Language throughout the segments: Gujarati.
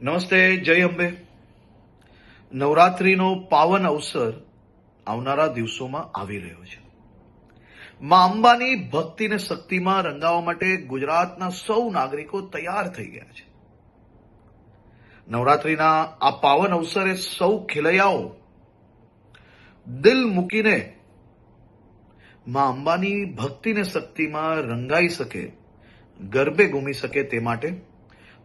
નમસ્તે, જય અંબે. નવરાત્રીનો પાવન અવસર આવનારા દિવસોમાં આવી રહ્યો છે. માં અંબાની ભક્તિ ને શક્તિમાં રંગાવવા માટે ગુજરાતના સૌ નાગરિકો તૈયાર થઈ ગયા છે. નવરાત્રીના આ પાવન અવસરે સૌ ખેલૈયાઓ દિલ મૂકીને માં અંબાની ભક્તિ ને શક્તિમાં રંગાઈ શકે, ગરબે ઘૂમી શકે તે માટે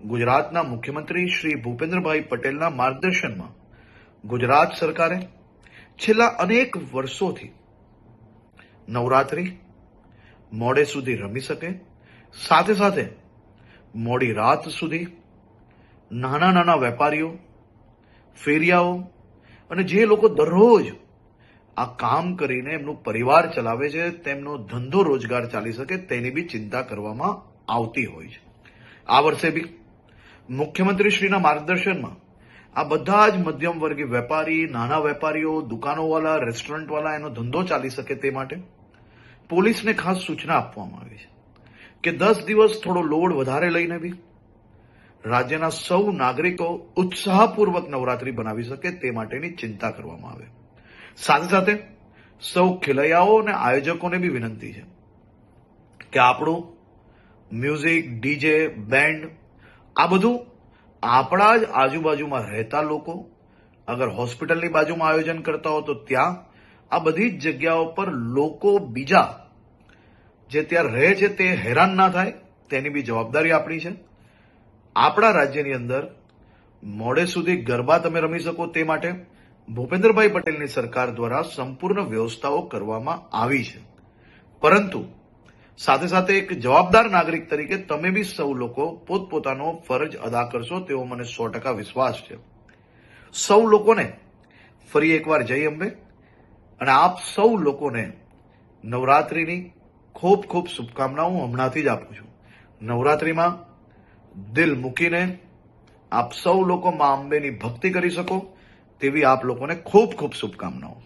ગુજરાતના મુખ્યમંત્રી શ્રી ભૂપેન્દ્રભાઈ પટેલના માર્ગદર્શનમાં ગુજરાત સરકારે છેલ્લા અનેક વર્ષોથી નવરાત્રી મોડે સુધી રમી શકે, સાથે સાથે મોડી રાત સુધી નાના નાના વેપારીઓ, ફેરિયાઓ અને જે લોકો દરરોજ આ કામ કરીને એમનું પરિવાર ચલાવે છે, તેમનો ધંધો રોજગાર ચાલી શકે તેની બી ચિંતા કરવામાં આવતી હોય છે. આ વર્ષે બી મુખ્યમંત્રીશ્રીના માર્ગદર્શનમાં આ બધા જ મધ્યમ વર્ગીય વેપારી, નાના વેપારીઓ, દુકાનોવાળા, રેસ્ટોરન્ટવાળા એનો ધંધો ચાલી શકે તે માટે પોલીસને ખાસ સૂચના આપવામાં આવી છે કે 10 દિવસ થોડો લોડ વધારે લઈને બી રાજ્યના સૌ નાગરિકો ઉત્સાહપૂર્વક નવરાત્રી બનાવી શકે તે માટેની ચિંતા કરવામાં આવે. સાથે સાથે સૌ ખેલૈયાઓ અને આયોજકોને બી વિનંતી છે કે આપણું મ્યુઝિક, ડીજે, બેન્ડ આ બધું આપણા જ આજુબાજુમાં રહેતા લોકો, અગર હોસ્પિટલની બાજુમાં આયોજન કરતા હો તો ત્યાં આ બધી જ જગ્યાઓ પર લોકો બીજા જે ત્યાં રહે છે તે હેરાન ના થાય તેની બી જવાબદારી આપણી છે. આપણા રાજ્યની અંદર મોડે સુધી ગરબા તમે રમી શકો તે માટે ભૂપેન્દ્રભાઈ પટેલની સરકાર દ્વારા સંપૂર્ણ વ્યવસ્થાઓ કરવામાં આવી છે. પરંતુ સાથે સાથે એક જવાબદાર નાગરિક તરીકે તમે બી સૌ લોકો પોતપોતાનો ફરજ અદા કરશો તેવો મને 100% વિશ્વાસ છે. સૌ લોકોને ફરી એકવાર જય અંબે અને આપ સૌ લોકોને નવરાત્રીની ખૂબ ખૂબ શુભકામનાઓ હમણાંથી જ આપું છું. નવરાત્રીમાં દિલ મૂકીને આપ સૌ લોકો માં અંબેની ભક્તિ કરી શકો તેવી આપ લોકોને ખૂબ ખૂબ શુભકામનાઓ.